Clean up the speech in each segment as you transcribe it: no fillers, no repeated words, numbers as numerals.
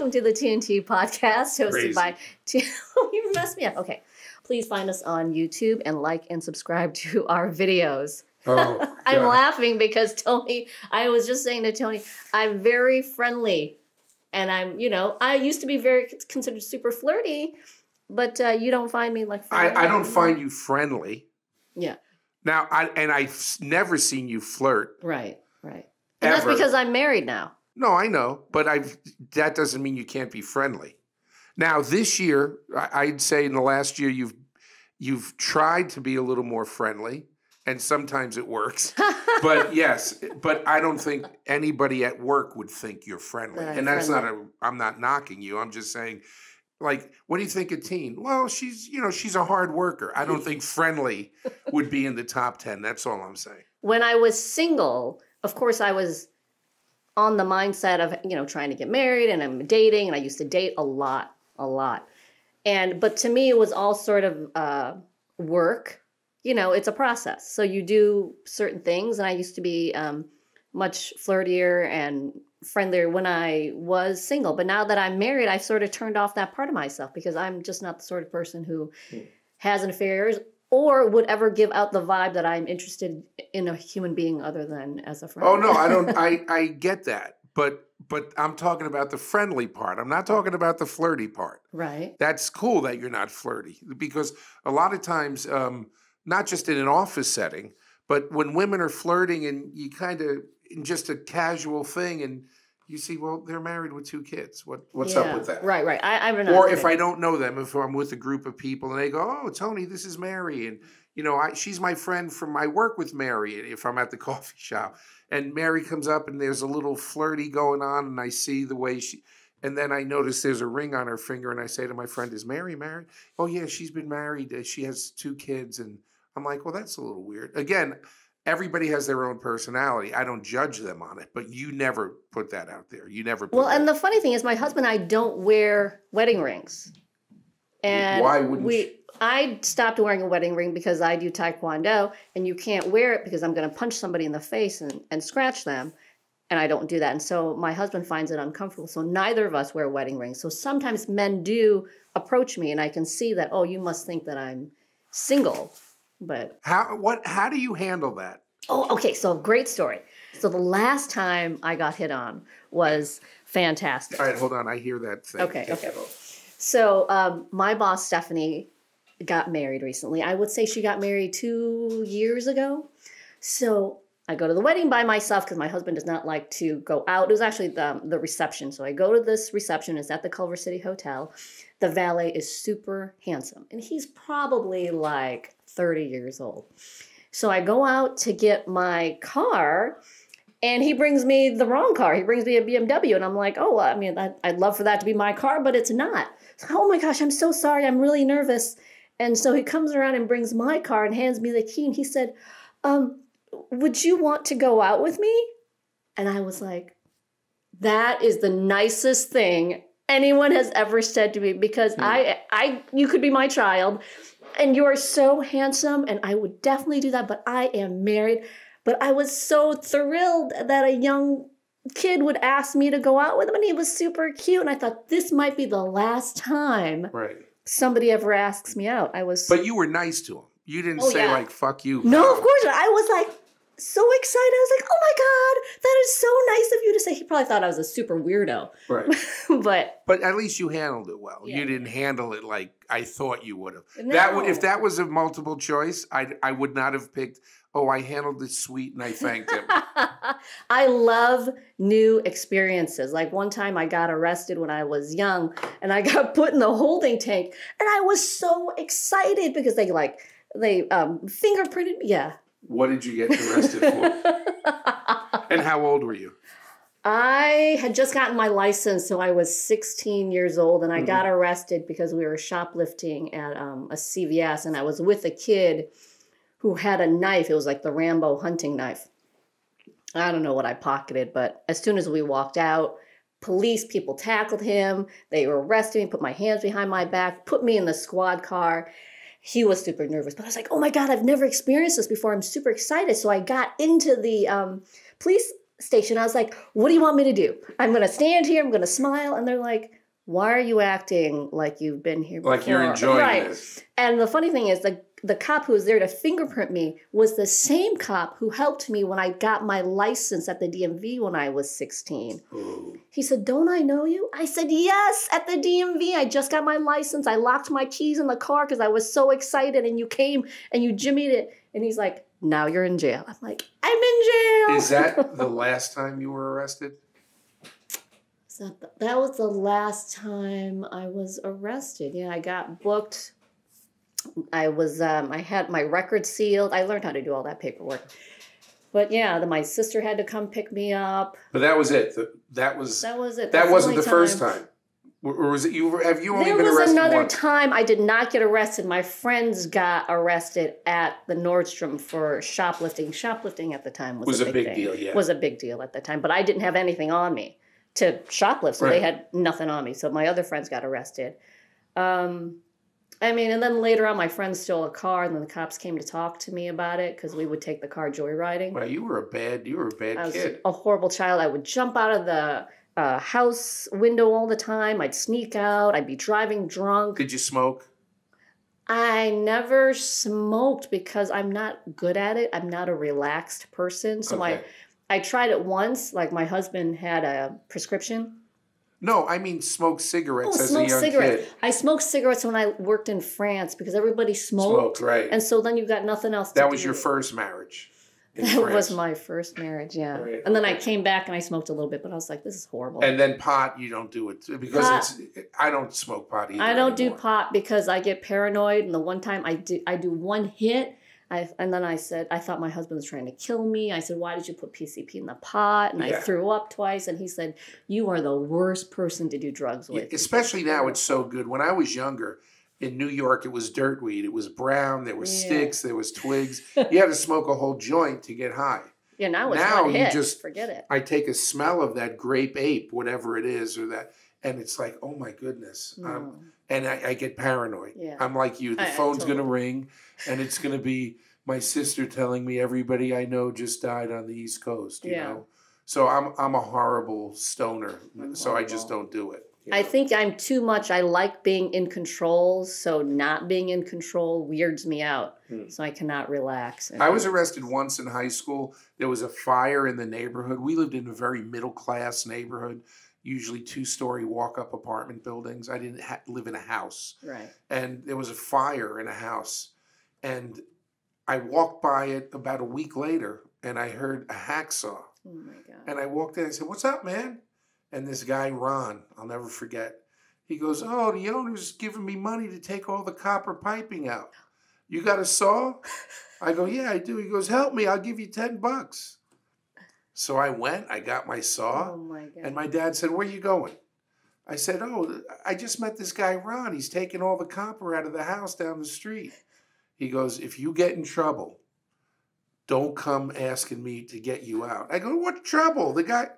welcome to the TNT podcast hosted Crazy. by You messed me up. Okay. Please find us on YouTube and like and subscribe to our videos. Oh, I'm God. laughing because Tony, I was just saying to Tony, I'm very friendly. And I used to be very considered super flirty, but you don't find me like friendly. I don't find you friendly. Yeah. Now, I've never seen you flirt. Right. And Ever. that's because I'm married now. No, I know, but that doesn't mean you can't be friendly. Now, this year, I'd say in the last year, you've tried to be a little more friendly, and sometimes it works. But yes, but I don't think anybody at work would think you're friendly. And that's I'm not knocking you. I'm just saying, like, what do you think of Tien? Well, she's a hard worker. I don't think friendly would be in the top 10. That's all I'm saying. When I was single, of course, I was on the mindset of, trying to get married, and I'm dating, and I used to date a lot. But to me, it was all sort of work. It's a process. So you do certain things, and I used to be much flirtier and friendlier when I was single. But now that I'm married, I've sort of turned off that part of myself because I'm just not the sort of person who has affairs or would ever give out the vibe that I'm interested in a human being other than as a friend. Oh, no, I don't. I get that. But I'm talking about the friendly part. I'm not talking about the flirty part. Right. That's cool that you're not flirty, because a lot of times, not just in an office setting, but when women are flirting and you kind of in just a casual thing, and you see, well, they're married with 2 kids. What's up with that? Right. I don't know. Or if I don't know them, if I'm with a group of people and they go, oh, Tony, this is Mary, and she's my friend from my work with Mary. If I'm at the coffee shop and Mary comes up and there's a little flirty going on, and I see the way and then I notice there's a ring on her finger, and I say to my friend, is Mary married? Oh yeah, she's been married. She has 2 kids. And I'm like, well, that's a little weird. Again, everybody has their own personality. I don't judge them on it, but you never put that out there. You never put and the funny thing is my husband and I don't wear wedding rings. And why wouldn't you? I stopped wearing a wedding ring because I do Taekwondo, and you can't wear it because I'm going to punch somebody in the face and scratch them. And I don't do that. And so my husband finds it uncomfortable. So neither of us wear wedding rings. So sometimes men do approach me, and I can see that, oh, you must think that I'm single. But how do you handle that? Oh, okay. So great story. So the last time I got hit on was fantastic. All right, hold on. I hear that thing. Okay. So my boss, Stephanie, got married recently. I would say she got married 2 years ago. So I go to the wedding by myself because my husband does not like to go out. It was actually the reception. So I go to this reception. It's at the Culver City Hotel. The valet is super handsome, and he's probably like 30 years old. So I go out to get my car, and he brings me the wrong car. He brings me a BMW, and I'm like, oh, I mean, I'd love for that to be my car, but it's not. So, oh my gosh, I'm so sorry. I'm really nervous. And so he comes around and brings my car and hands me the key, and he said, would you want to go out with me? And I was like, that is the nicest thing anyone has ever said to me, because you could be my child, and you are so handsome, and I would definitely do that, but I am married. But I was so thrilled that a young kid would ask me to go out with him, and he was super cute, and I thought, this might be the last time somebody ever asks me out. But you were nice to him. You didn't say like, fuck you. No, of course not. I was like so excited. I was like, oh my God, that is so nice of you to say. He probably thought I was a super weirdo. Right. But at least you handled it well. Yeah. You didn't handle it like I thought you would have. No. If that was a multiple choice, I would not have picked, oh, I handled it sweet and I thanked him. I love new experiences. Like one time I got arrested when I was young, and I got put in the holding tank, and I was so excited because they fingerprinted me. Yeah. What did you get arrested for? And how old were you? I had just gotten my license, so I was 16 years old, and I got arrested because we were shoplifting at a CVS, and I was with a kid who had a knife. It was like the Rambo hunting knife. I don't know what I pocketed, but as soon as we walked out, police people tackled him. They arrested me, put my hands behind my back, put me in the squad car. He was super nervous, but I was like, oh my God, I've never experienced this before. I'm super excited. So I got into the police station. I was like, what do you want me to do? I'm going to stand here. I'm going to smile. And they're like, why are you acting like you've been here before? Like you're enjoying this. And the funny thing is, the cop who was there to fingerprint me was the same cop who helped me when I got my license at the DMV when I was 16. Ooh. He said, don't I know you? I said, yes, at the DMV. I just got my license. I locked my keys in the car because I was so excited, and you came and you jimmied it. And he's like, now you're in jail. I'm like, I'm in jail. Is that the last time you were arrested? So that was the last time I was arrested. Yeah, I got booked. I had my record sealed. I learned how to do all that paperwork. But yeah, my sister had to come pick me up. But that was it. That was it. That wasn't the first time. Or was it you? Have you only been arrested once? There was another time I did not get arrested. My friends got arrested at the Nordstrom for shoplifting. Shoplifting at the time was a big deal. Yeah, was a big deal at the time. But I didn't have anything on me to shoplift, so they had nothing on me. So my other friends got arrested. And then later on, my friend stole a car, and then the cops came to talk to me about it because we would take the car joyriding. Well, you were a bad kid. I was a horrible child. I would jump out of the house window all the time. I'd sneak out. I'd be driving drunk. Did you smoke? I never smoked because I'm not good at it. I'm not a relaxed person. So I tried it once. Like my husband had a prescription. No, I mean smoke cigarettes as a young kid. I smoked cigarettes when I worked in France because everybody smoked. Right. And so then you've got nothing else to do. That was your first marriage. That was my first marriage, yeah. Right. And then I came back and I smoked a little bit, but I was like, this is horrible. And then pot, you don't do it because I don't smoke pot either. I don't do pot because I get paranoid. And the one time I do one hit, and then I said, I thought my husband was trying to kill me. I said, why did you put PCP in the pot? And I threw up twice. And he said, you are the worst person to do drugs with. Yeah, especially now, it's so good. When I was younger, in New York, it was dirt weed. It was brown. There were sticks. There was twigs. You had to smoke a whole joint to get high. Yeah, now it's one hit. Forget it. I take a smell of that grape ape, whatever it is, and it's like, oh my goodness. And I get paranoid. Yeah. I'm like you. The phone's going to ring, and it's going to be my sister telling me everybody I know just died on the East Coast, you know? So I'm a horrible stoner, so I just don't do it. You know? I think I'm too much. I like being in control, so not being in control weirds me out. So I cannot relax. I was arrested once in high school. There was a fire in the neighborhood. We lived in a very middle-class neighborhood, usually 2-story walk-up apartment buildings. I didn't live in a house. Right. And there was a fire in a house. And I walked by it about a week later, and I heard a hacksaw. Oh, my God. And I walked in and I said, what's up, man? And this guy, Ron, I'll never forget, he goes, oh, the owner's giving me money to take all the copper piping out. You got a saw? I go, yeah, I do. He goes, help me. I'll give you $10. So I went. I got my saw. Oh, my God. And my dad said, where are you going? I said, oh, I just met this guy, Ron. He's taking all the copper out of the house down the street. He goes, if you get in trouble, don't come asking me to get you out. I go, what trouble? The guy...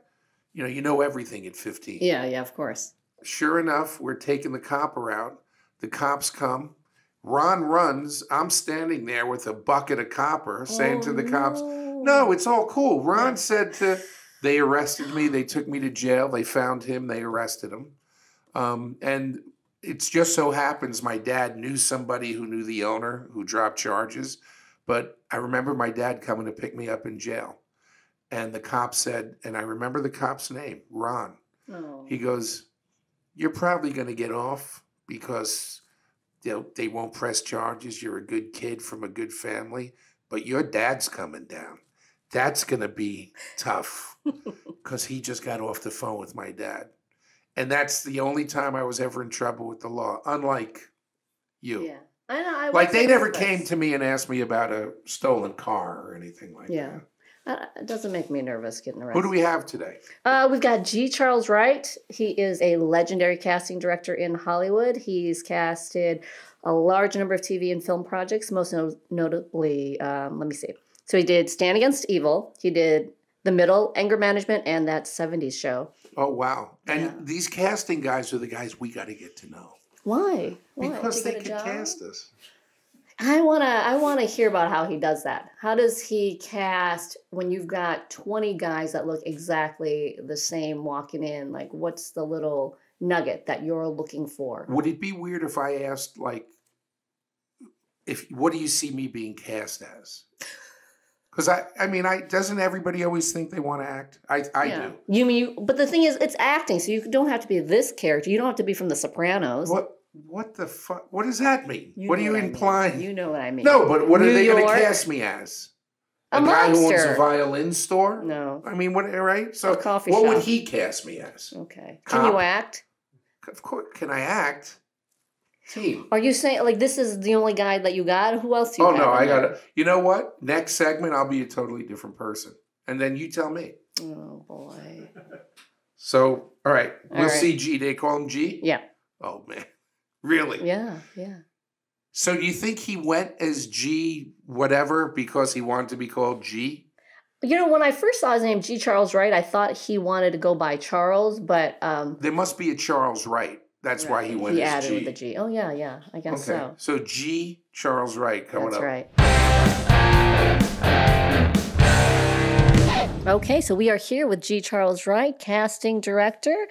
You know everything at 15. Yeah, of course. Sure enough, we're taking the copper out. The cops come. Ron runs. I'm standing there with a bucket of copper saying to the cops, no, it's all cool. Ron said they arrested me. They took me to jail. They found him. They arrested him. And it just so happens my dad knew somebody who knew the owner who dropped charges. But I remember my dad coming to pick me up in jail. And the cop said, and I remember the cop's name, Ron. Oh. He goes, you're probably going to get off because they won't press charges. You're a good kid from a good family, but your dad's coming down. That's going to be tough because he just got off the phone with my dad. And that's the only time I was ever in trouble with the law, unlike you. Yeah. I know. Like they never came to me and asked me about a stolen car or anything like that. It doesn't make me nervous getting arrested. Who do we have today? We've got G. Charles Wright. He is a legendary casting director in Hollywood. He's casted a large number of TV and film projects, most notably, let me see. So he did Stand Against Evil. He did The Middle, Anger Management, and that 70s show. Oh, wow. And these casting guys are the guys we got to get to know. Why? Because they could cast us. I wanna hear about how he does that. How does he cast when you've got 20 guys that look exactly the same walking in? Like, what's the little nugget that you're looking for? Would it be weird if I asked, like, what do you see me being cast as? Because I mean, doesn't everybody always think they want to act? I Yeah. do. You mean, but the thing is, it's acting, so you don't have to be this character. You don't have to be from The Sopranos. What the fuck? What does that mean? You What know are you what I mean. implying? You know what I mean. No, but what are New they going to York? cast me as? A guy who owns a mobster. violin store? No. I mean, what? Right? So, A coffee what would shop. he cast me as? Okay. Can you Cop? act? Of course, can I act? Team. Are you saying, like, this is the only guy that you got? Who else do you Oh have no, in I there? got it. You know what? Next segment, I'll be a totally different person, and then you tell me. Oh, boy. So, all right, All we'll right. see. G. They call him G. Yeah. Oh man, really? Yeah, yeah. So, do you think he went as G whatever because he wanted to be called G? You know, when I first saw his name, G. Charles Wright, I thought he wanted to go by Charles, but There must be a Charles Wright. That's why he went he as added G. with the G. Oh, yeah, I guess so. So G. Charles Wright coming That's up. right. Okay, so we are here with G. Charles Wright, casting director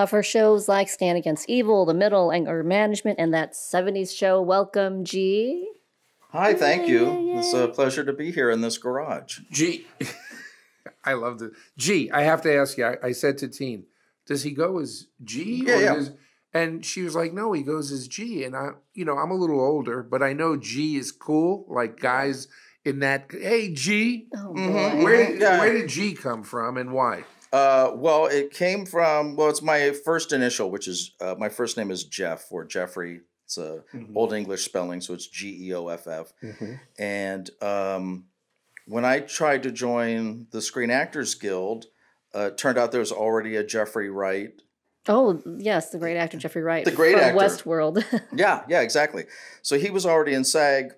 for shows like Stand Against Evil, The Middle, Anger Management, and that 70s show. Welcome, G. Hi, thank you. Yay. It's a pleasure to be here in this garage. G. I love it. G. I have to ask you. I said to Tien, does he go as G? Yeah. And she was like, no, he goes as G. And I'm a little older, but I know G is cool. Like guys in that, hey, G. Oh, boy. Mhm. Where did G come from and why? Well, it came from, it's my first initial, which is, my first name is Jeff or Jeffrey. It's a Old English spelling, so it's Geoff. And when I tried to join the Screen Actors Guild, it turned out there was already a Jeffrey Wright. Oh, yes, the great actor Jeffrey Wright. The great from actor. Westworld. Yeah, exactly. So he was already in SAG.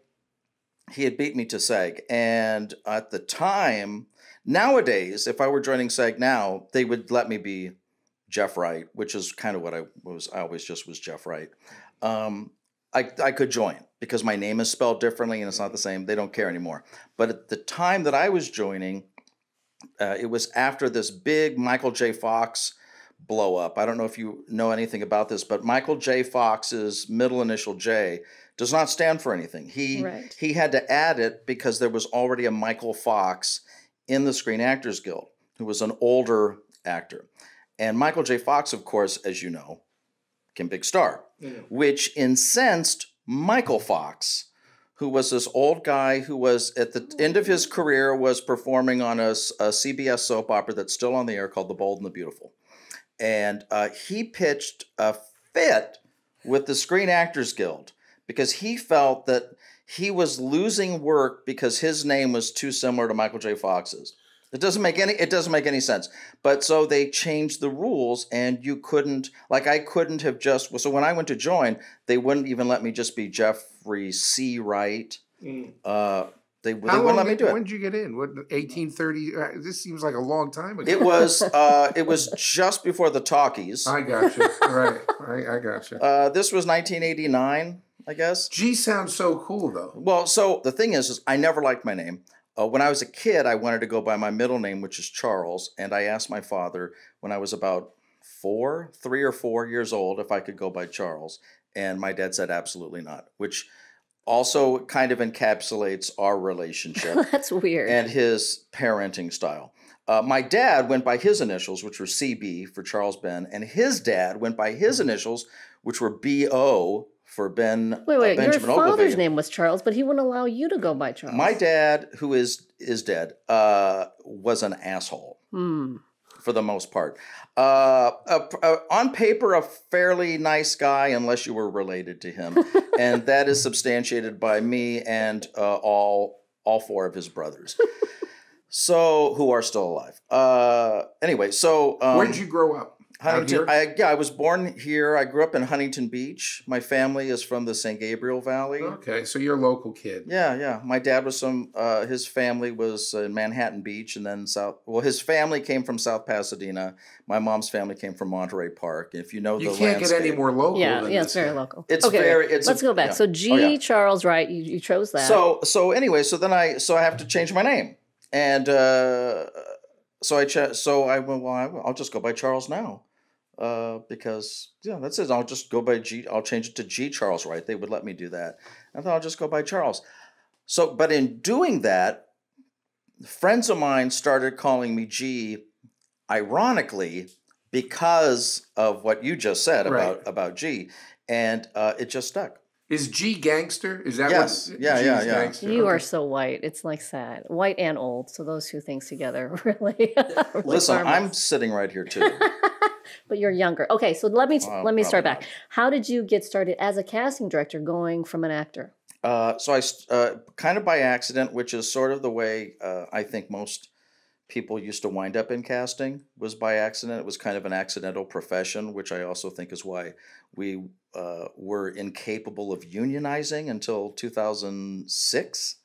He had beat me to SAG. And at the time, nowadays, if I were joining SAG now, they would let me be Jeff Wright, which is kind of what I was. I always just was Jeff Wright. I could join because my name is spelled differently and it's not the same. They don't care anymore. But at the time that I was joining, it was after this big Michael J. Fox blow up. I don't know if you know anything about this, but Michael J. Fox's middle initial J does not stand for anything. He had to add it because there was already a Michael Fox in the Screen Actors Guild who was an older actor. And Michael J. Fox, of course, as you know, became big star, which incensed Michael Fox, who was this old guy who was at the end of his career was performing on a CBS soap opera that's still on the air called The Bold and the Beautiful. And he pitched a fit with the Screen Actors Guild because he felt that he was losing work because his name was too similar to Michael J. Fox's. It doesn't make any sense. But so they changed the rules, and you couldn't, like I couldn't have just, so when I went to join, they wouldn't even let me just be Jeffrey C. Wright. They wouldn't let me do it. When did you get in? What, 1830? This seems like a long time ago. It was just before the talkies. I got you. Right. I got you. This was 1989, I guess. G sounds so cool, though. Well, so the thing is I never liked my name. When I was a kid, I wanted to go by my middle name, which is Charles, and I asked my father when I was about 3 or 4 years old, if I could go by Charles, and my dad said absolutely not, which also kind of encapsulates our relationship. That's weird. And his parenting style. My dad went by his initials, which were CB for Charles Ben, and his dad went by his initials, which were BO for Ben. Wait, Benjamin your father's Ogilvy. name was Charles, but he wouldn't allow you to go by Charles. My dad, who is dead, was an asshole for the most part. On paper, a fairly nice guy, unless you were related to him, and that is substantiated by me and all 4 of his brothers. So, who are still alive. Anyway, so where did you grow up? Out here? I was born here. I grew up in Huntington Beach. My family is from the San Gabriel Valley. Okay, so you're a local kid. Yeah. My dad was his family was in Manhattan Beach, and then his family came from South Pasadena. My mom's family came from Monterey Park. If you know You the can't get any landscape. more local than Yeah, this it's very guy. local. It's okay, very. It's let's go back. yeah. So G. Charles Wright, you chose that. So anyway, so I have to change my name, and I went, well, I'll just go by Charles now. Because that's it. I'll just go by G. I'll change it to G. Charles Wright. They would let me do that. I thought I'll just go by Charles. So, but in doing that, friends of mine started calling me G, ironically, because of what you just said about G, and it just stuck. Is G gangster? Is that Yes. what? Yeah. Gangster? You are so white. It's like sad. White and old. So those two things together really. Listen, harmless. I'm sitting right here too. But you're younger. Okay, so let me Probably start back. not. How did you get started as a casting director, going from an actor? So I kind of by accident, which is sort of the way I think most people used to wind up in casting, was by accident. It was kind of an accidental profession, which I also think is why we were incapable of unionizing until 2006.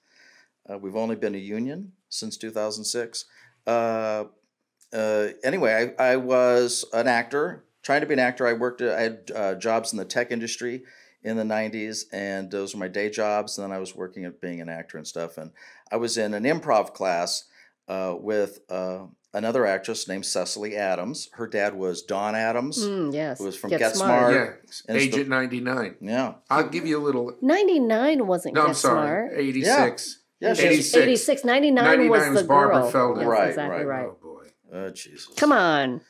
We've only been a union since 2006. Anyway, I was an actor, trying to be an actor. I had jobs in the tech industry in the 90s, and those were my day jobs. And then I was working at being an actor and stuff. And I was in an improv class with another actress named Cecily Adams. Her dad was Don Adams, Yes. who was from Get Get Smart. Smart. Yeah, Agent 99. Yeah. I'll give you a little. 99 wasn't No, Get I'm sorry. Smart. 86. Yeah, 86. 99 was the Barbara girl. Felder. Yes, Right, exactly right. Oh boy. Oh, Jesus. Come on.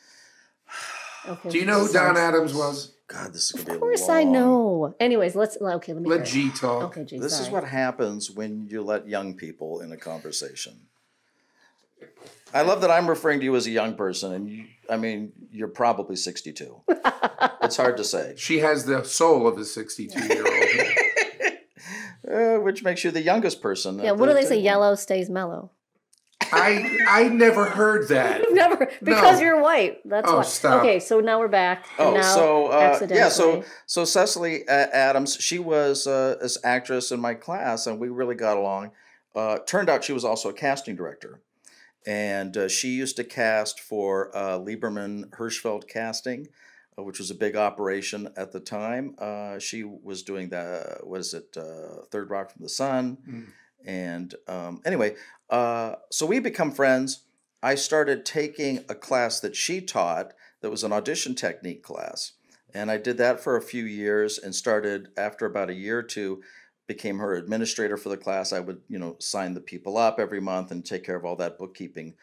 Okay, Do you know who Don Adams was? God, this is going to be Of course long. I know. Anyways, let me Let hear G it. talk. Okay, G, This sorry. is what happens when you let young people in a conversation. I love that I'm referring to you as a young person, and you're probably 62. It's hard to say. She has the soul of a 62-year-old. Which makes you the youngest person. Yeah, at what the do they say? table. Yellow stays mellow. I never heard that. Never, because No. you're white. That's Oh, why. stop. Okay, so now we're back. And now accidentally. So Cecily Adams, she was this actress in my class, and we really got along. Turned out she was also a casting director, and she used to cast for Lieberman Hirschfeld Casting, which was a big operation at the time. She was doing Third Rock from the Sun. Mm. And anyway, so we become friends. I started taking a class that she taught that was an audition technique class. And I did that for a few years and started, after about a year or two, became her administrator for the class. I would, sign the people up every month and take care of all that bookkeeping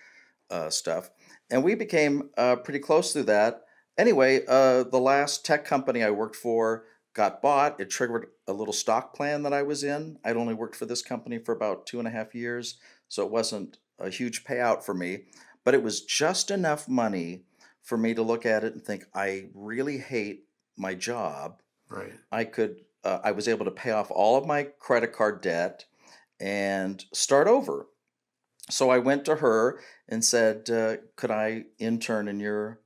stuff. And we became pretty close through that. Anyway, the last tech company I worked for got bought. It triggered a little stock plan that I was in. I'd only worked for this company for about 2.5 years, so it wasn't a huge payout for me, but it was just enough money for me to look at it and think, I really hate my job. Right. I was able to pay off all of my credit card debt and start over. So I went to her and said, could I intern in your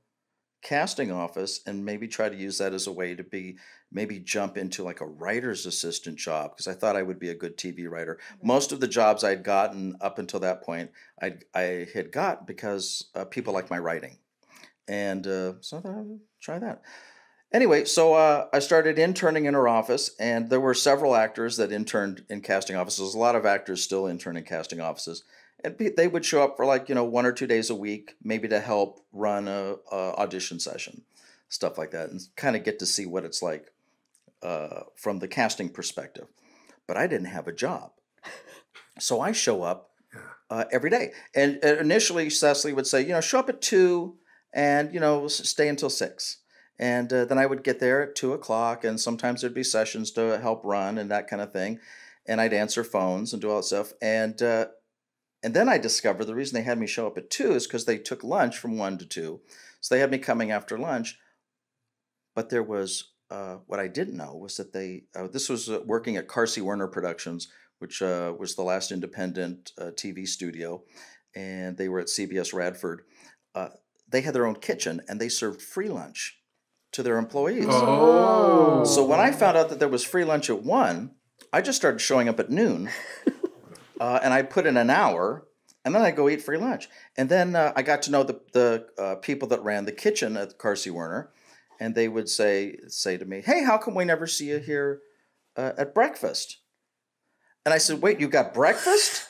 casting office and maybe try to use that as a way to maybe jump into like a writer's assistant job, because I thought I would be a good TV writer. Most of the jobs I'd gotten up until that point, I had got because people like my writing. And so I thought I'd try that. Anyway, so I started interning in her office, and there were several actors that interned in casting offices. A lot of actors still intern in casting offices. And they would show up for 1 or 2 days a week, maybe to help run a audition session, stuff like that, and kind of get to see what it's like from the casting perspective. But I didn't have a job. So I show up every day. And initially, Cecily would say, show up at 2 and, stay until 6. And then I would get there at 2 o'clock, and sometimes there'd be sessions to help run and that kind of thing. And I'd answer phones and do all that stuff. And then I discovered the reason they had me show up at 2 is because they took lunch from 1 to 2. So they had me coming after lunch. But there was, what I didn't know was that this was working at Carsey Werner Productions, which was the last independent TV studio. And they were at CBS Radford. they had their own kitchen and they served free lunch to their employees. Oh. So when I found out that there was free lunch at 1, I just started showing up at noon, and I put in an hour, and then I go eat free lunch. And then I got to know the people that ran the kitchen at Carsey Werner, and they would say to me, "Hey, how come we never see you here at breakfast?" And I said, "Wait, you got breakfast?"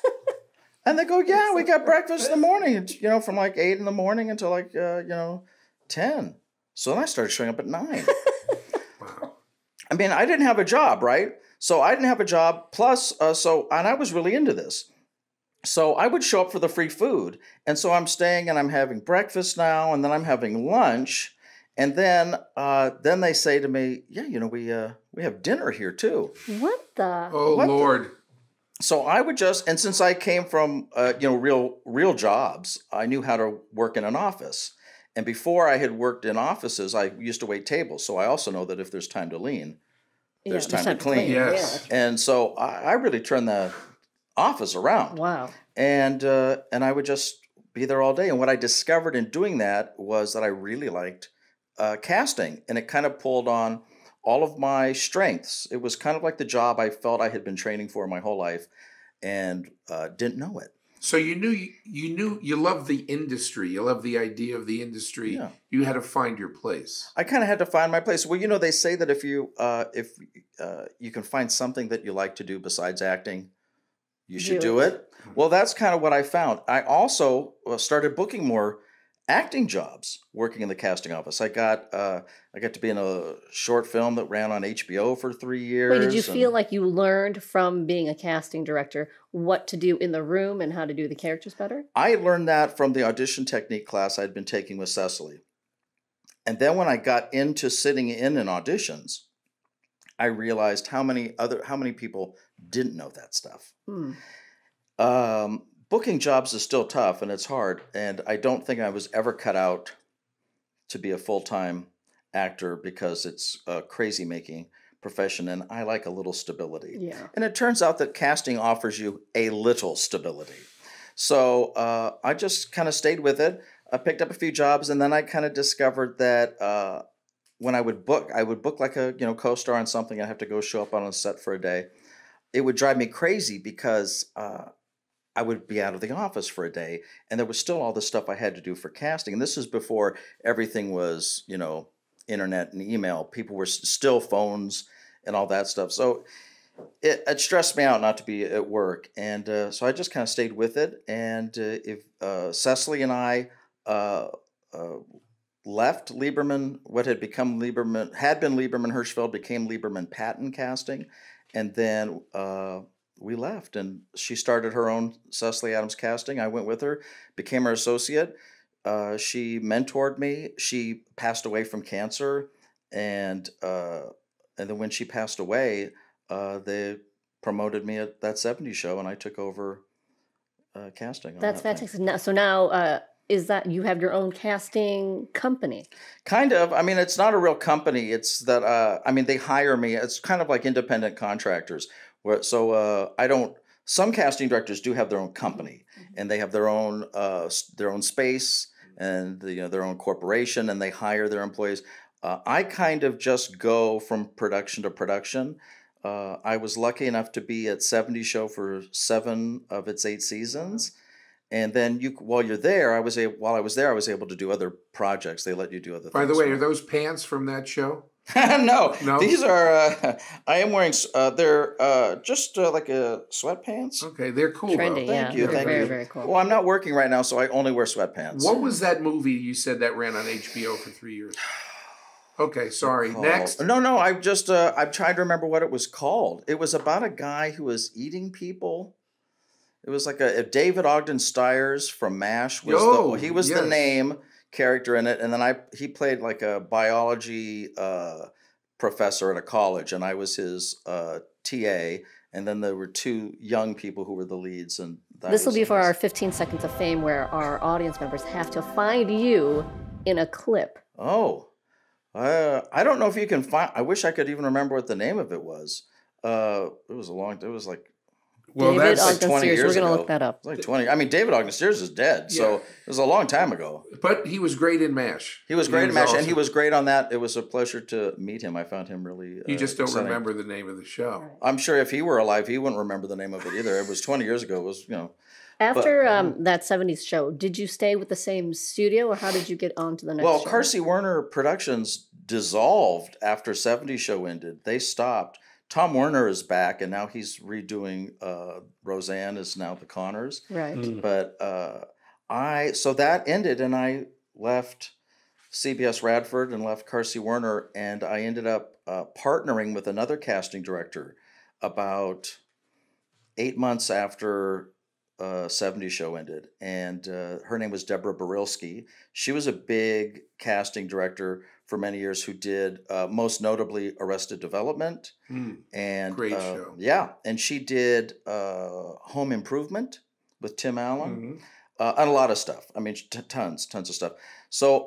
And they go, "Yeah, we got breakfast in the morning, from like 8 in the morning until like 10. So then I started showing up at 9. Wow. I mean, I didn't have a job, right? So I didn't have a job. Plus, and I was really into this. So I would show up for the free food. And so I'm staying and I'm having breakfast now, and then I'm having lunch. And then they say to me, "Yeah, we have dinner here too." What the? Oh, What Lord. So I would and since I came from real jobs, I knew how to work in an office. And before I had worked in offices, I used to wait tables. So I also know that if there's time to lean, there's time to clean. Yes. And so I really turned the office around. Wow. And I would just be there all day. And what I discovered in doing that was that I really liked casting, and it kind of pulled on all of my strengths. It was kind of like the job I felt I had been training for my whole life, and didn't know it. So you knew you loved the industry. You loved the idea of the industry. Yeah. You had to find your place. I kind of had to find my place. Well, they say that if you can find something that you like to do besides acting, you should do it. Well, that's kind of what I found. I also started booking more acting jobs working in the casting office. I got to be in a short film that ran on HBO for 3 years. Wait, did you feel like you learned from being a casting director what to do in the room and how to do the characters better? I learned that from the audition technique class I'd been taking with Cecily. And then when I got into sitting in auditions, I realized how many people didn't know that stuff. Booking jobs is still tough and it's hard. And I don't think I was ever cut out to be a full-time actor because it's a crazy-making profession and I like a little stability. Yeah. And it turns out that casting offers you a little stability. So I just kind of stayed with it. I picked up a few jobs, and then I kind of discovered that when I would book like a co-star on something. I have to go show up on a set for a day. It would drive me crazy because I would be out of the office for a day, and there was still all the stuff I had to do for casting. And this is before everything was, internet and email. People were still phones and all that stuff. So it stressed me out not to be at work. And so I just kind of stayed with it. And if Cecily and I left Lieberman, what had been Lieberman Hirschfeld, became Lieberman Patton Casting. And then we left, and she started her own Cecily Adams Casting. I went with her, became her associate. She mentored me. She passed away from cancer, and then when she passed away, they promoted me at That 70s Show, and I took over casting. That's fantastic. So now, is that you have your own casting company? Kind of. I mean, it's not a real company. It's that they hire me. It's kind of like independent contractors. So I don't. Some casting directors do have their own company, and they have their own space and their own corporation, and they hire their employees. I kind of just go from production to production. I was lucky enough to be at 70 Show for 7 of its 8 seasons, and then while I was there, I was able to do other projects. They let you do other things. By the way, are those pants from that show? No, No? These are. I am wearing. They're just like sweatpants. Okay, they're cool. Trendy, Though. yeah. Thank you. They're very, very cool. Well, I'm not working right now, so I only wear sweatpants. What was that movie you said that ran on HBO for 3 years? Okay, sorry. Next. No. I'm trying to remember what it was called. It was about a guy who was eating people. It was like a David Ogden Stiers from MASH. He was the name character in it, and then he played like a biology professor at a college, and I was his TA, and then there were 2 young people who were the leads. And this will be for our 15 seconds of fame, where our audience members have to find you in a clip. Oh, I don't know if you can find. I wish I could even remember what the name of it was. It was like Well, David that's like 20 Ogden Sears. We're years going to ago. look that up. It's like 20. I mean, David Ogden Sears is dead, so Yeah. it was a long time ago. But he was great in MASH. He was great in MASH, and he awesome. was great on that. It was a pleasure to meet him. I found him really You just don't exciting. remember the name of the show. Right. I'm sure if he were alive, he wouldn't remember the name of it either. It was 20 years ago. It was, After that 70s show, did you stay with the same studio, or how did you get on to the next Well, show? Carsey Werner Productions dissolved after 70 show ended. They stopped. Tom Werner is back, and now he's redoing Roseanne is now the Connors. Right. But so that ended, and I left CBS Radford and left Carsey Werner, and I ended up partnering with another casting director about 8 months after 70 show ended, and her name was Deborah Barilski. She was a big casting director for many years who did most notably Arrested Development. And Great show. Yeah, and she did Home Improvement with Tim Allen. And a lot of stuff. I mean, tons of stuff. So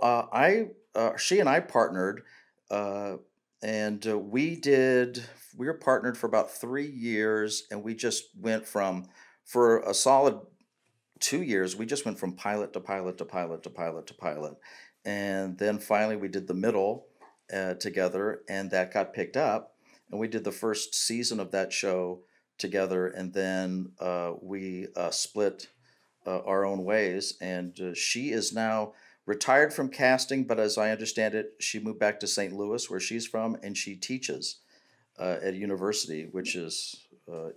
she and I partnered, and we were partnered for about 3 years, and we just went for a solid 2 years, we just went from pilot to pilot to pilot to pilot to pilot. And then finally we did the middle together, and that got picked up, and we did the first season of that show together, and then we split our own ways, and she is now retired from casting, but as I understand it, she moved back to St. Louis, where she's from, and she teaches at a university, which is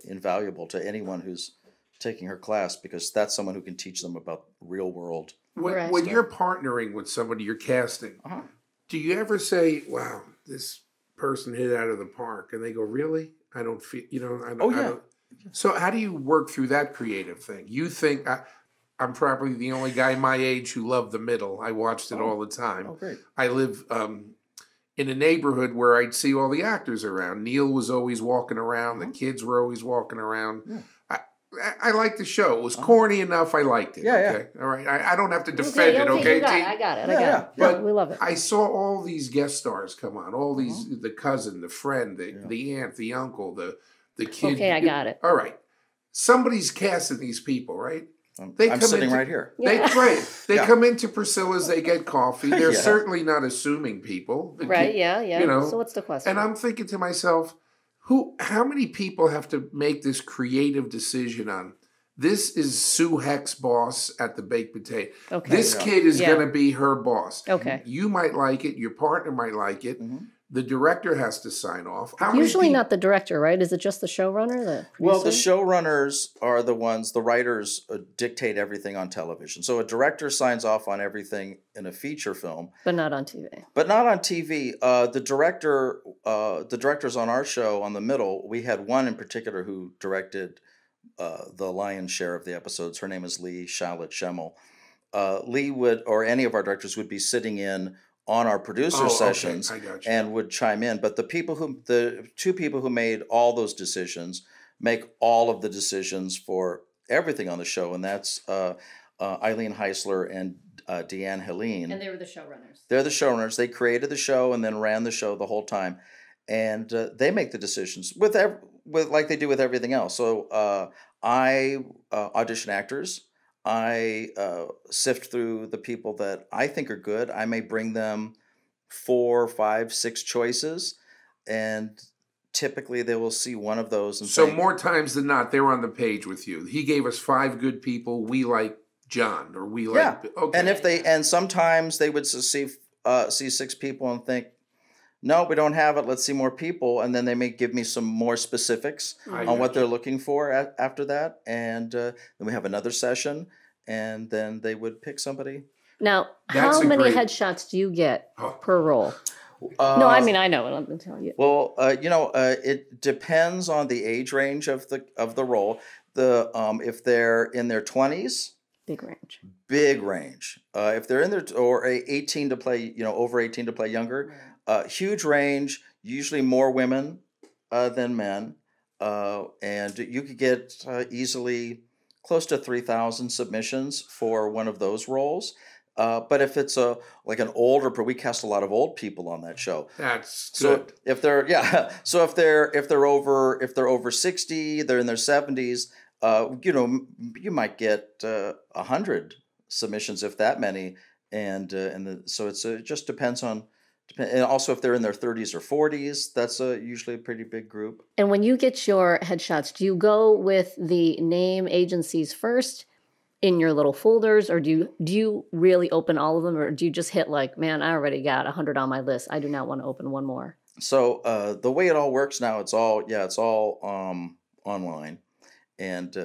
invaluable to anyone who's taking her class, because that's someone who can teach them about real world. When you're partnering with somebody you're casting, do you ever say, wow, this person hit out of the park, and they go, really? I don't feel, I don't. So how do you work through that creative thing? You think, I'm probably the only guy my age who loved The Middle. I watched it all the time. Oh, great. I live in a neighborhood where I'd see all the actors around. Neil was always walking around. The kids were always walking around. Yeah. I liked the show. It was corny enough. I liked it. Yeah, okay? All right. I don't have to defend it, okay, T? I got it. But we love it. I saw all these guest stars come on. All these, the cousin, the friend, the aunt, the uncle, the kid. Okay, I got it. All right. Somebody's casting these people, right? I'm sitting right here. They come into Priscilla's, they get coffee. They're certainly not assuming people. Right, yeah. So what's the question? And I'm thinking to myself, how many people have to make this creative decision on, this is Sue Heck's boss at the baked potato. Okay. This kid is going to be her boss. Okay. You might like it. Your partner might like it. The director has to sign off. Usually not the director, right? Is it just the showrunner, the producer? Well, the showrunners are the ones, the writers dictate everything on television. So a director signs off on everything in a feature film. But not on TV. But not on TV. The directors on our show, on The Middle, we had one in particular who directed the lion's share of the episodes. Her name is Lee Charlotte Schemmel. Lee would, or any of our directors would be sitting in on our producer sessions and would chime in. But the two people who made all those decisions make all of the decisions for everything on the show, and that's Eileen Heisler and Deanne Helene. And they were the showrunners. They're the showrunners. They created the show and then ran the show the whole time, and they make the decisions with like they do with everything else. So I audition actors. I sift through the people that I think are good. I may bring them 4, 5, 6 choices, and typically they will see one of those. And so more times than not, they're on the page with you. He gave us 5 good people. We like John, or we like. Okay. And sometimes they would see 6 people and think, no, we don't have it. Let's see more people. And then they may give me some more specifics on what they're looking for after that. And then we have another session, and then they would pick somebody. Now, how many headshots do you get per role? No, I mean, I know it. I'm going to tell you. Well, it depends on the age range of the role. If they're in their 20s, big range. If they're in their or 18 to play, over 18 to play younger. Huge range, usually more women than men, and you could get easily close to 3,000 submissions for one of those roles. But if it's like an older, we cast a lot of old people on that show. That's good. So if they're over 60, they're in their 70s. you might get 100 submissions, if that many, so it just depends on. And also, if they're in their 30s or 40s, that's usually a pretty big group. And when you get your headshots, do you go with the name agencies first in your little folders, or do you really open all of them, or do you just hit like, man, I already got 100 on my list, I do not want to open one more? So the way it all works now, it's all online, and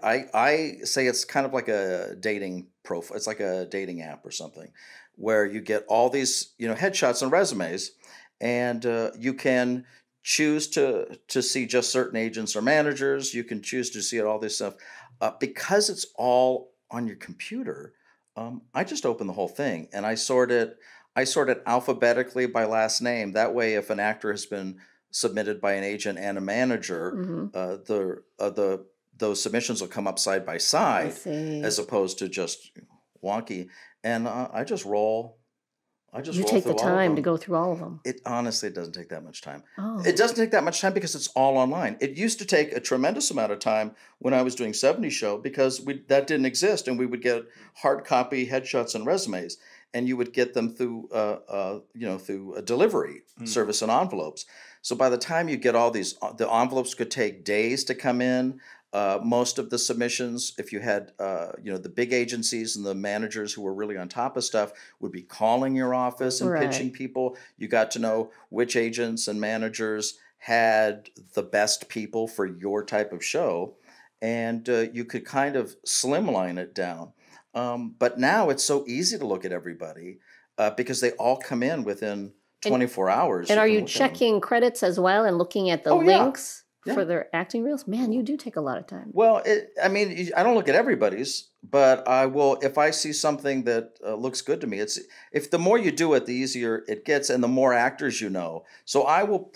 I say it's kind of like a dating profile. It's like a dating app or something, where you get all these headshots and resumes, and you can choose to see just certain agents or managers. You can choose to see all this stuff because it's all on your computer. I just open the whole thing and I sort it alphabetically by last name. That way, if an actor has been submitted by an agent and a manager, those submissions will come up side by side, as opposed to just wonky. And I just roll. You take the time to go through all of them. It honestly doesn't take that much time. Oh. It doesn't take that much time because it's all online. It used to take a tremendous amount of time when I was doing 70 Show, because that didn't exist, and we would get hard copy headshots and resumes, and you would get them through through a delivery service in envelopes. So by the time you get all these, the envelopes could take days to come in. Most of the submissions, if you had, the big agencies and the managers who were really on top of stuff, would be calling your office and pitching people. You got to know which agents and managers had the best people for your type of show, and you could kind of slimline it down. But now it's so easy to look at everybody because they all come in within 24 hours. And are you checking credits as well and looking at the links? Yeah. For their acting reels? Man, you do take a lot of time. Well, I don't look at everybody's, but I will if I see something that looks good to me. If the more you do it, the easier it gets, and the more actors you know. So I will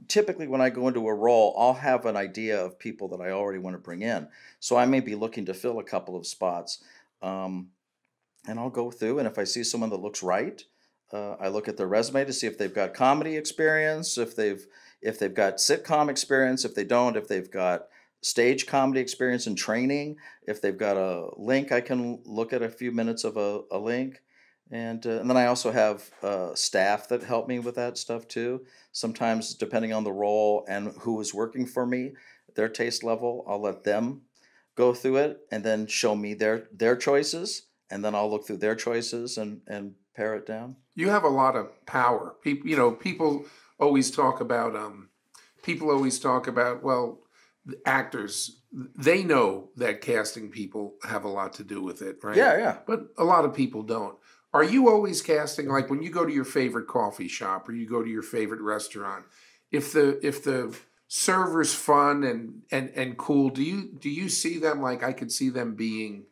typically, when I go into a role, I'll have an idea of people that I already want to bring in. So I may be looking to fill a couple of spots, and I'll go through. And if I see someone that looks right, I look at their resume to see if they've got comedy experience, if they've got sitcom experience, if they've got stage comedy experience and training, if they've got a link, I can look at a few minutes of a link. And then I also have staff that help me with that stuff too. Sometimes, depending on the role and who is working for me, their taste level, I'll let them go through it and then show me their choices. And then I'll look through their choices and pare it down. You have a lot of power. People always talk about well, the actors, they know that casting people have a lot to do with it, right? Yeah. But a lot of people don't. Are you always casting, like when you go to your favorite coffee shop or you go to your favorite restaurant, if the server's fun and cool, do you see them like I could see them being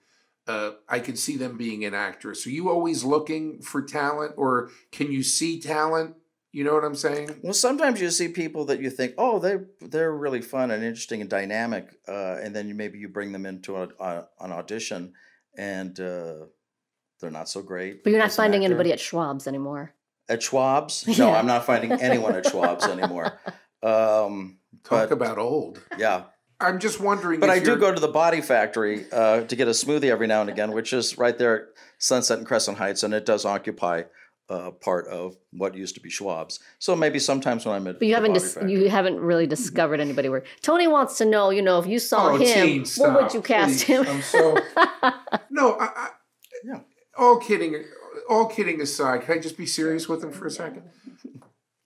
an actress? Are you always looking for talent, or can you see talent? You know what I'm saying? Well, sometimes you see people that you think, oh, they're really fun and interesting and dynamic, and then maybe you bring them into an audition, and they're not so great. But you're not finding anybody at Schwab's anymore. At Schwab's? No, I'm not finding anyone at Schwab's anymore. Talk about old. Yeah. I'm just wondering. But I do go to the Body Factory to get a smoothie every now and again, which is right there at Sunset and Crescent Heights, and it does occupy part of what used to be Schwab's. So maybe sometimes when I'm at, but you haven't really discovered anybody where Tony wants to know. If you saw him, what would you cast him? I'm so no. Yeah. All kidding aside, can I just be serious with him for a second?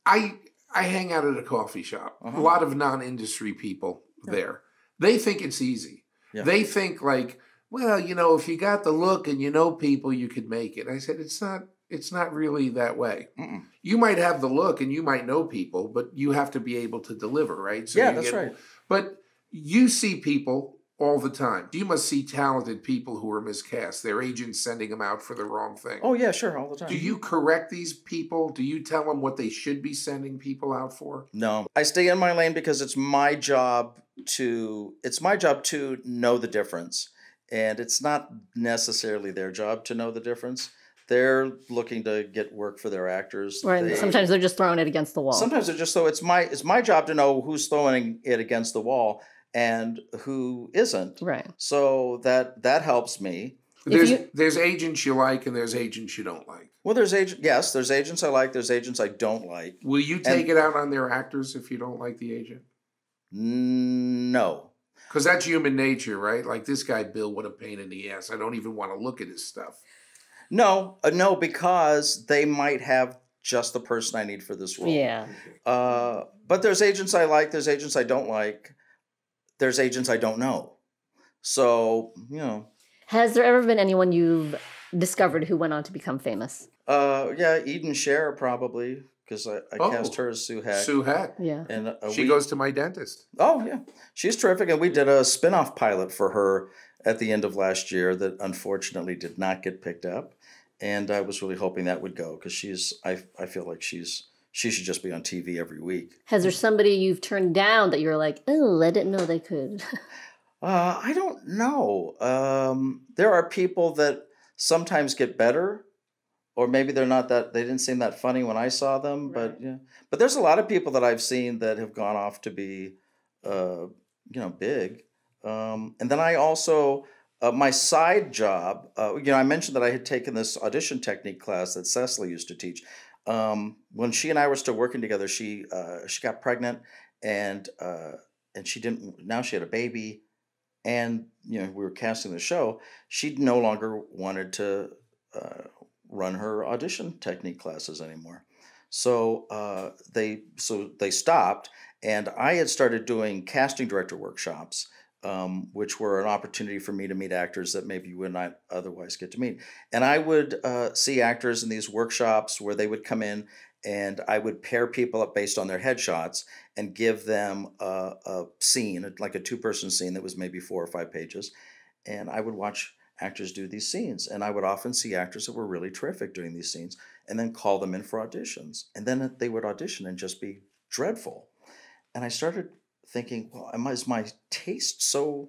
I hang out at a coffee shop. A lot of non-industry people there. They think it's easy. Yeah. They think like, well, if you got the look and people, you could make it. I said, it's not really that way. Mm-mm. You might have the look and you might know people, but you have to be able to deliver, right? So yeah, that's right. But you see people all the time. You must see talented people who are miscast. Their agents sending them out for the wrong thing. Oh, yeah, sure, all the time. Do you correct these people? Do you tell them what they should be sending people out for? No. I stay in my lane because it's my job to know the difference. And it's not necessarily their job to know the difference. They're looking to get work for their actors. Right. Sometimes they're just throwing it against the wall. Sometimes they're just it's my job to know who's throwing it against the wall and who isn't. Right. So that helps me. There's agents you like and there's agents you don't like. Well, there's agents I like, there's agents I don't like. Will you take it out on their actors if you don't like the agent? No. Because that's human nature, right? Like this guy, Bill, what a pain in the ass. I don't even want to look at his stuff. No, because they might have just the person I need for this role. Yeah. But there's agents I like, there's agents I don't like, there's agents I don't know. So, Has there ever been anyone you've discovered who went on to become famous? Yeah, Eden Scher probably, because I cast her as Sue Heck. Sue Heck. Yeah. And she goes to my dentist. Oh, yeah. She's terrific. And we did a spin-off pilot for her at the end of last year that unfortunately did not get picked up. And I was really hoping that would go because I feel like she should just be on TV every week. Has there somebody you've turned down that you're like, oh, I didn't know they could? I don't know. There are people that sometimes get better, or maybe they didn't seem that funny when I saw them. Right. But yeah, but there's a lot of people that I've seen that have gone off to be, big. And then I also, my side job, I mentioned that I had taken this audition technique class that Cecily used to teach. When she and I were still working together, she got pregnant and she didn't. Now she had a baby. And, we were casting the show. She no longer wanted to run her audition technique classes anymore. So they stopped. And I had started doing casting director workshops, which were an opportunity for me to meet actors that maybe you would not otherwise get to meet. And I would see actors in these workshops where they would come in and I would pair people up based on their headshots and give them a scene, like a 2-person scene that was maybe 4 or 5 pages. And I would watch actors do these scenes. And I would often see actors that were really terrific doing these scenes and then call them in for auditions. And then they would audition and just be dreadful. And I started thinking, well, is my taste so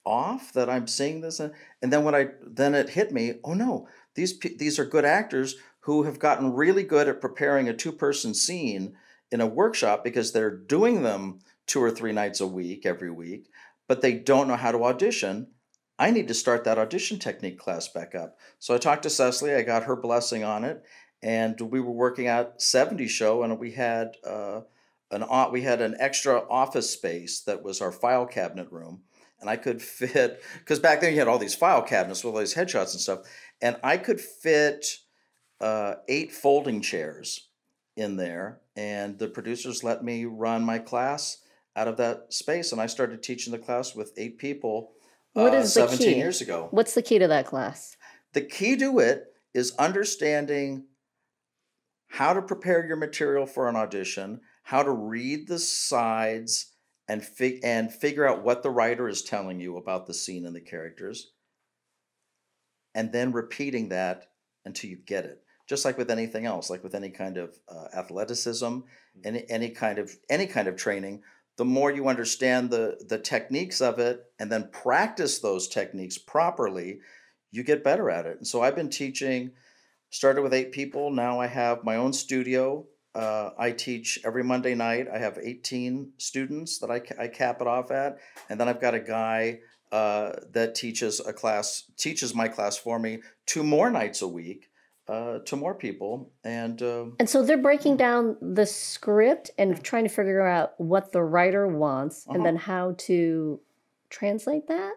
off that I'm seeing this? And then it hit me, oh no, these are good actors who have gotten really good at preparing a 2-person scene in a workshop because they're doing them 2 or 3 nights a week, every week, but they don't know how to audition. I need to start that audition technique class back up. So I talked to Cecily, I got her blessing on it, and we were working at 70 show, and we had an extra office space that was our file cabinet room. And I could fit, because back then you had all these file cabinets with all these headshots and stuff, and I could fit 8 folding chairs in there, and the producers let me run my class out of that space, and I started teaching the class with 8 people. What is 17 years ago. What's the key to that class? The key to it is understanding how to prepare your material for an audition, how to read the sides, and figure out what the writer is telling you about the scene and the characters, and then repeating that until you get it. Just like with anything else, like with any kind of athleticism, any kind of training, the more you understand the techniques of it and then practice those techniques properly, you get better at it. And so I've been teaching, started with 8 people. Now I have my own studio. I teach every Monday night. I have 18 students that I cap it off at. And then I've got a guy that teaches my class for me 2 more nights a week. To more people, and so they're breaking down the script and trying to figure out what the writer wants, and then how to translate that.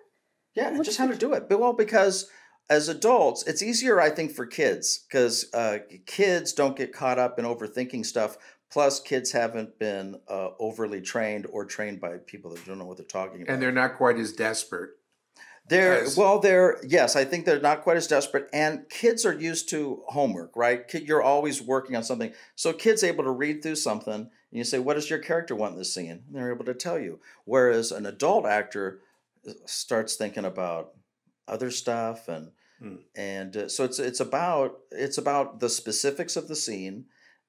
Yeah, just how to do it. Well, because as adults, it's easier, I think, for kids because kids don't get caught up in overthinking stuff. Plus, kids haven't been overly trained or trained by people that don't know what they're talking about, and they're not quite as desperate. Yes, I think they're not quite as desperate, and kids are used to homework, right? You're always working on something. So kids able to read through something, and you say, what does your character want in this scene? And they're able to tell you. Whereas an adult actor starts thinking about other stuff, and so it's about the specifics of the scene,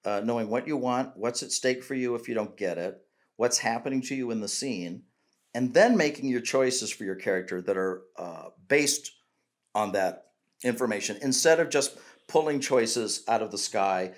knowing what you want, what's at stake for you if you don't get it, what's happening to you in the scene, and then making your choices for your character that are based on that information instead of just pulling choices out of the sky.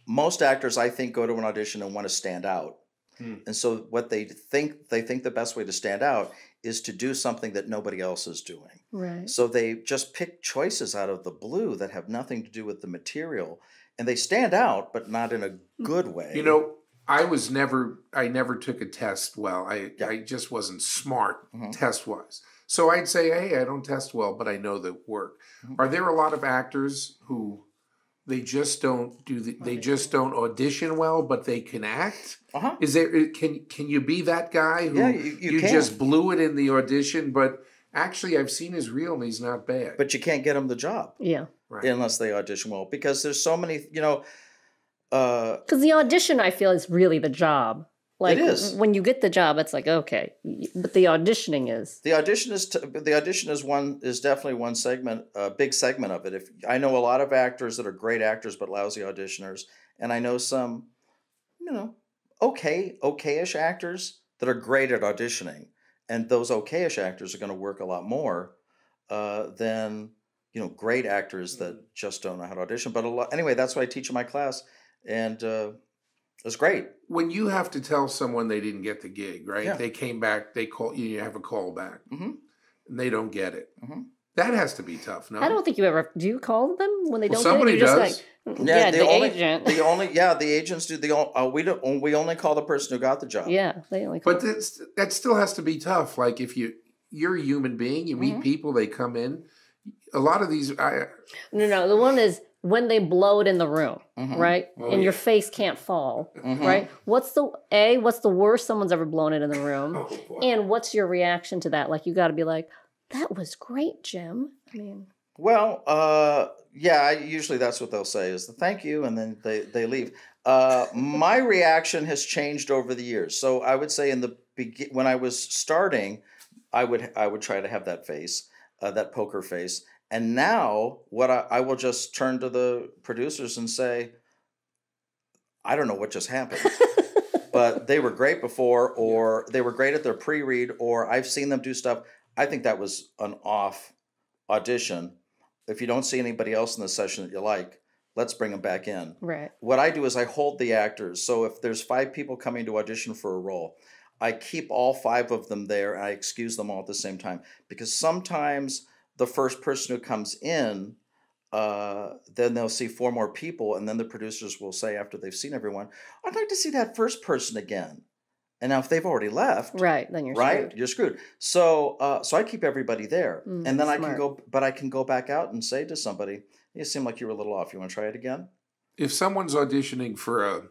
Most actors, I think, go to an audition and want to stand out. And so what they think the best way to stand out is to do something that nobody else is doing. Right. So they just pick choices out of the blue that have nothing to do with the material, and they stand out, but not in a good way. You know, I never took a test well. I just wasn't smart test wise. So I'd say, hey, I don't test well, but I know the work. Are there a lot of actors who they just don't they just don't audition well, but they can act? Is there can you be that guy who you just blew it in the audition, but actually I've seen his reel and he's not bad. But you can't get him the job. Yeah. Right. Unless they audition well, because there's so many, because the audition, I feel, is really the job. Like, it is. When you get the job, it's like, okay, but the auditioning is. The audition is definitely one segment, a big segment of it. If I know a lot of actors that are great actors but lousy auditioners, and I know some, okayish actors that are great at auditioning, and those okayish actors are going to work a lot more than great actors that just don't know how to audition. But anyway, that's what I teach in my class, and it's great. When you have to tell someone they didn't get the gig, right? Yeah. They came back, they call you have a call back, and they don't get it. Mm-hmm. That has to be tough, no? I don't think do you call them when they don't somebody get it? does. Just like, the agent. The agents do. We only call the person who got the job. Yeah, they only call. But that still has to be tough. Like if you're a human being, you meet people, they come in. A lot of these, No. The one is when they blow it in the room, right? Oh, and your face can't fall, right? What's the worst someone's ever blown it in the room? And what's your reaction to that? Like, you got to be like, that was great, Jim. I mean, well, usually that's what they'll say is the thank you, and then they leave. My reaction has changed over the years. So I would say when I was starting, I would try to have that face, that poker face. And now I will just turn to the producers and say, I don't know what just happened, but they were great before, or they were great at their pre-read, or I've seen them do stuff. I think that was an off audition. If you don't see anybody else in the session that you like, let's bring them back in. right. What I do is I hold the actors. So if there's 5 people coming to audition for a role, I keep all 5 of them there and I excuse them all at the same time. Because sometimes the first person who comes in, then they'll see 4 more people, and then the producers will say after they've seen everyone, I'd like to see that first person again. And now if they've already left, Right, then you're screwed. You're screwed. So I keep everybody there, and then I can go back out and say to somebody, you seem like you were a little off. You want to try it again? if someone's auditioning for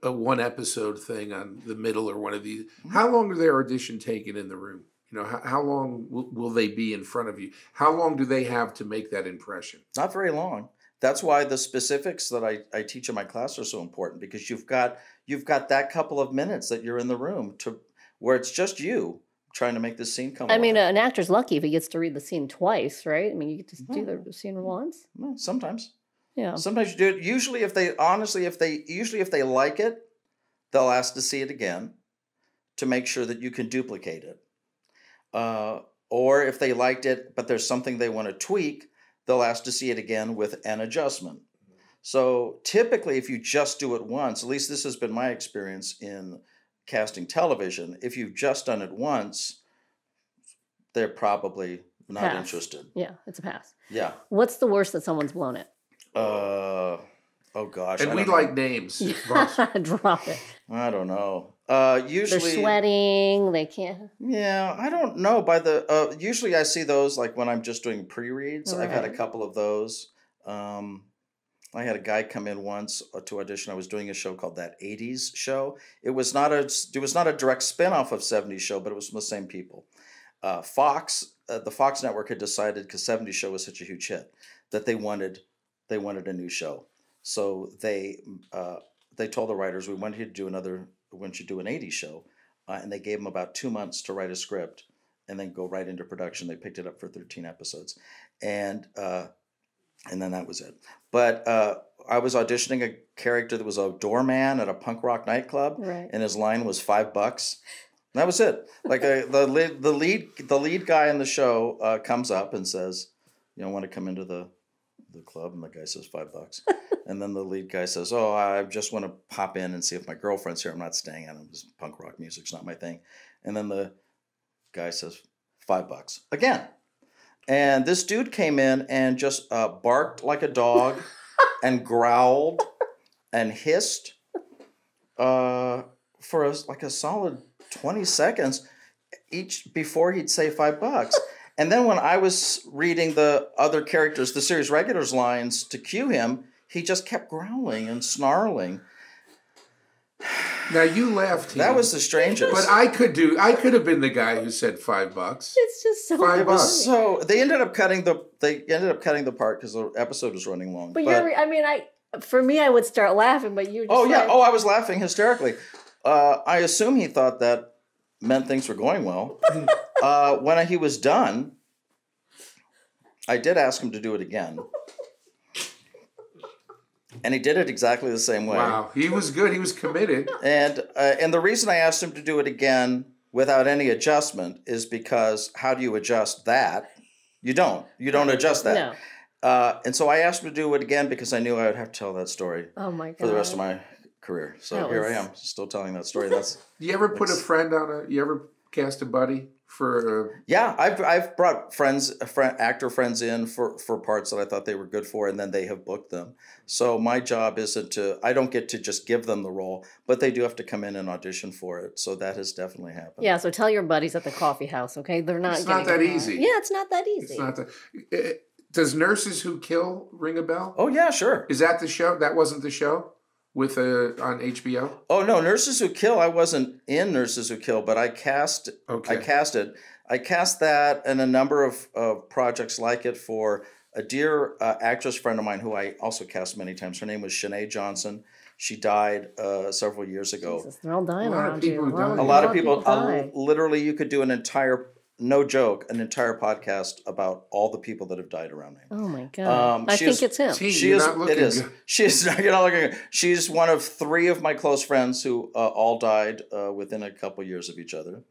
a one episode thing on the middle or one of these, how long are their audition taken in the room? You know, how long will they be in front of you? How long do they have to make that impression? Not very long. That's why the specifics that I teach in my class are so important, because you've got that couple of minutes that you're in the room to where it's just you trying to make this scene come. I mean, an actor's lucky if he gets to read the scene twice, right? I mean, you get to do the scene once. Well, sometimes. Yeah. Sometimes you do it. Usually, if they like it, they'll ask to see it again to make sure that you can duplicate it. Or if they liked it, but there's something they want to tweak, they'll ask to see it again with an adjustment. So typically, if you just do it once, at least this has been my experience in casting television, if you've just done it once, they're probably not interested. Yeah, it's a pass. Yeah. What's the worst that someone's blown it? Oh gosh. And we like names. Drop it. I don't know. Usually they're sweating. They can't. Yeah, I don't know. Usually I see those like when I'm just doing pre-reads. Right. I've had a couple of those. I had a guy come in once to audition. I was doing a show called That 80s Show. It was not a direct spin-off of 70s Show, but it was from the same people. The Fox network had decided, because 70s Show was such a huge hit, that they wanted a new show. So they told the writers, we want you to do an 80s show, and they gave them about 2 months to write a script and then go right into production. They picked it up for 13 episodes, and then that was it. But I was auditioning a character that was a doorman at a punk rock nightclub, right. And his line was $5. That was it. Like the lead guy in the show comes up and says, "You know, want to come into the the club? And the guy says, $5. And then the lead guy says, oh, I just want to pop in and see if my girlfriend's here. I'm not staying at him. Punk rock music's not my thing. And then the guy says, $5 again. And this dude came in and just barked like a dog and growled and hissed for like a solid 20 seconds each before he'd say $5. And then when I was reading the other characters, the series regulars lines to cue him, he just kept growling and snarling. Now you laughed. That was the strangest. But I could have been the guy who said $5. It's just so $5. So they ended up cutting the part because the episode was running long. But for me, I would start laughing, but you. Oh yeah. Oh, I was laughing hysterically. I assume he thought that meant things were going well. When he was done, I did ask him to do it again. And he did it exactly the same way. Wow, he was good. He was committed. And the reason I asked him to do it again without any adjustment is because how do you adjust that? You don't. You don't adjust that. No. And so I asked him to do it again because I knew I would have to tell that story for the rest of my career. So here I am, still telling that story. Do you ever put a friend on you ever cast a buddy for? Yeah, I've brought actor friends in for parts that I thought they were good for, and then they have booked them. So my job isn't I don't get to just give them the role, but they do have to come in and audition for it. So that has definitely happened. Yeah, so tell your buddies at the coffee house, okay? They're not. It's not that easy. Yeah, it's not that easy. It's not that. Does Nurses Who Kill ring a bell? Oh yeah, sure. Is that the show? That wasn't the show with on HBO? Oh no, Nurses Who Kill. I wasn't in Nurses Who Kill, but I cast. Okay. I cast it. I cast that and a number of projects like it for a dear actress friend of mine who I also cast many times. Her name was Shanae Johnson. She died several years ago. Jesus, they're all dying around you. A lot of people. Literally, you could do an entire. No joke, an entire podcast about all the people that have died around me. Oh my god! I think it's him. She is. It is. She is. You're not looking. She's one of 3 of my close friends who all died within a couple years of each other,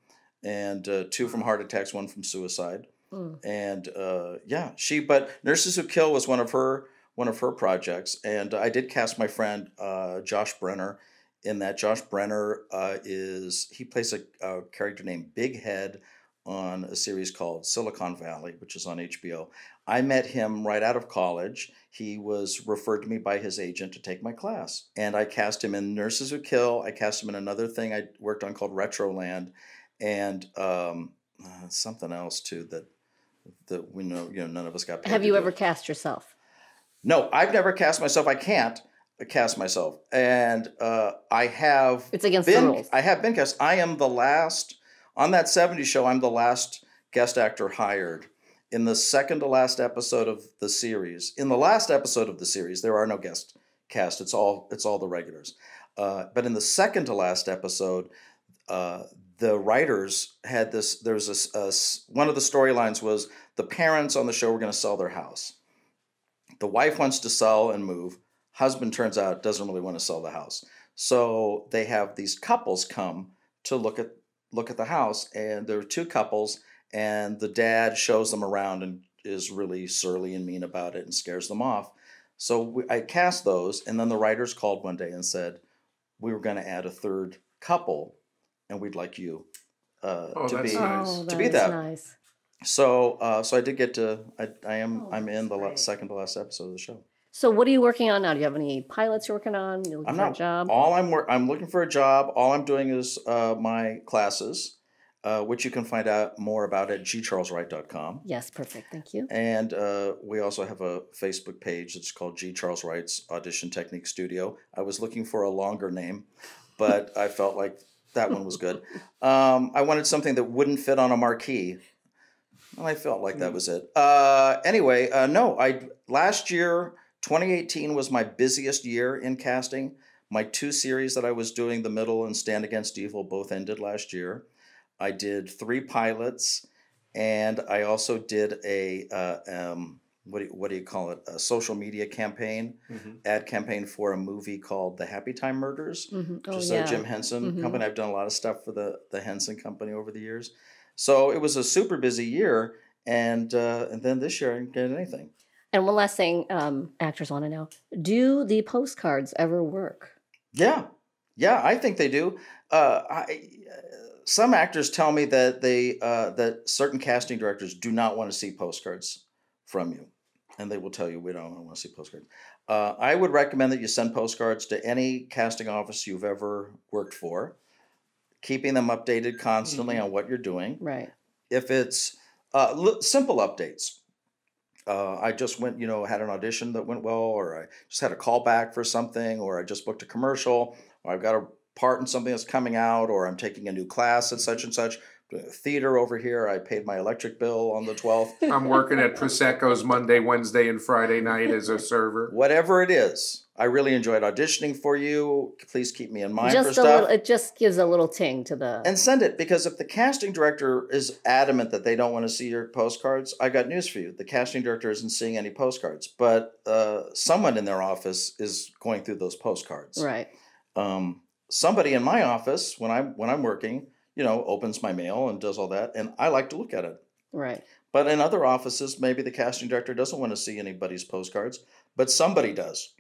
and 2 from heart attacks, 1 from suicide. And But Nurses Who Kill was one of her projects, and I did cast my friend Josh Brenner in that. Josh Brenner he plays a character named Big Head on a series called Silicon Valley, which is on HBO. I met him right out of college. He was referred to me by his agent to take my class. And I cast him in Nurses Who Kill. I cast him in another thing I worked on called Retroland. And something else too that we know, none of us got paid. Have you ever cast yourself? No, I've never cast myself. I can't cast myself. And I have... It's against the rules. I have been cast. I am the last... On that 70s show, I'm the last guest actor hired. In the second to last episode of the series, there are no guest cast. It's all the regulars. But in the second to last episode, the writers had this. There's one of the storylines was the parents on the show were going to sell their house. The wife wants to sell and move. Husband turns out doesn't really want to sell the house. So they have these couples come to look at the house, and there are 2 couples, and the dad shows them around and is really surly and mean about it and scares them off. So I cast those, and then the writers called one day and said, we were going to add a 3rd couple, and we'd like you to be that. Nice. So I did get to. I'm in the second to last episode of the show. So what are you working on now? Do you have any pilots you're working on? You're looking for a job? I'm looking for a job. All I'm doing is my classes, which you can find out more about at gcharleswright.com. Yes, perfect. Thank you. And we also have a Facebook page that's called G. Charles Wright's Audition Technique Studio. I was looking for a longer name, but I felt like that one was good. I wanted something that wouldn't fit on a marquee. And I felt like that was it. Last year... 2018 was my busiest year in casting. My 2 series that I was doing, The Middle and Stand Against Evil, both ended last year. I did 3 pilots, and I also did a what do you call it? A social media campaign, ad campaign for a movie called The Happy Time Murders, which is a Jim Henson company. I've done a lot of stuff for the Henson company over the years. So it was a super busy year, and then this year I didn't get anything. And one last thing, actors want to know: do the postcards ever work? Yeah, I think they do. Some actors tell me that that certain casting directors do not want to see postcards from you, and they will tell you we don't want to see postcards. I would recommend that you send postcards to any casting office you've ever worked for, keeping them updated constantly on what you're doing. Right. If it's simple updates. I just went, had an audition that went well, or I just had a call back for something, or I just booked a commercial, or I've got a part in something that's coming out, or I'm taking a new class at such and such. Theater over here, I paid my electric bill on the 12th. I'm working at Prosecco's Monday, Wednesday, and Friday night as a server. Whatever it is, I really enjoyed auditioning for you. Please keep me in mind Just for a stuff. little, it just gives a little ting to the... And send it, because if the casting director is adamant that they don't want to see your postcards, I got news for you. The casting director isn't seeing any postcards, but someone in their office is going through those postcards. Right. Somebody in my office, when I'm working, opens my mail and does all that, and I like to look at it. Right. But in other offices, maybe the casting director doesn't want to see anybody's postcards, but somebody does.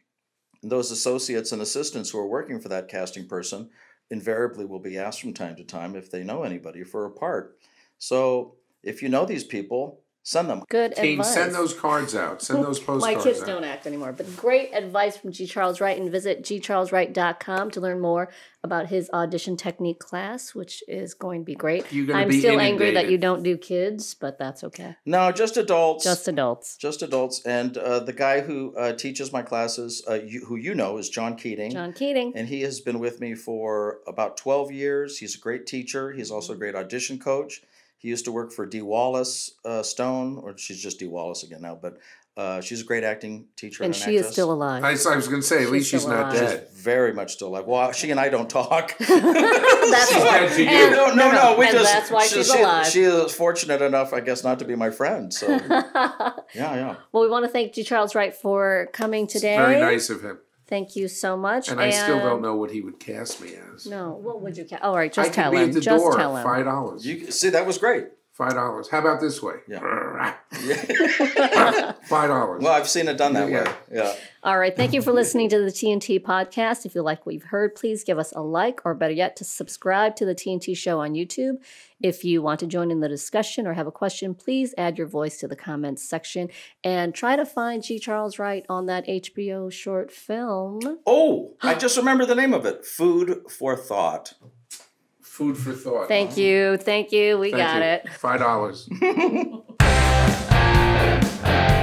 And those associates and assistants who are working for that casting person invariably will be asked from time to time if they know anybody for a part. So if you know these people, send them. Good Team, advice. send those cards out. Send those postcards My kids out. don't act anymore. But great advice from G. Charles Wright. And visit gcharleswright.com to learn more about his audition technique class, which is going to be great. You're gonna I'm be still angry that inundated. you don't do kids, but that's okay. No, just adults. Just adults. Just adults. And the guy who teaches my classes, who you know, is John Keating. John Keating. And he has been with me for about 12 years. He's a great teacher. He's also a great audition coach. He used to work for Dee Wallace Stone, or she's just Dee Wallace again now, but she's a great acting teacher And and she is actress. still alive. I was going to say, at least she's still not alive. dead. Very much still alive. Well, she and I don't talk. That's She's why. dead to you. And- No. We and just. that's why she's alive. She is fortunate enough, I guess, not to be my friend. So yeah. Well, we want to thank G. Charles Wright for coming today. Very nice of him. Thank you so much. And I still don't know what he would cast me as. No, what would you cast? All right, I just could tell be him. at the Just door. tell him. $5. You see, that was great. $5. How about this way? Yeah. $5. Well, I've seen it done that Yeah. way. Yeah. All right. Thank you for listening to the TNT podcast. If you like what you've heard, please give us a like, or better yet, to subscribe to the TNT show on YouTube. If you want to join in the discussion or have a question, please add your voice to the comments section and try to find G. Charles Wright on that HBO short film. Oh, I just remembered the name of it. Food for Thought. Food for thought. Thank you. We Thank got you. it. $5.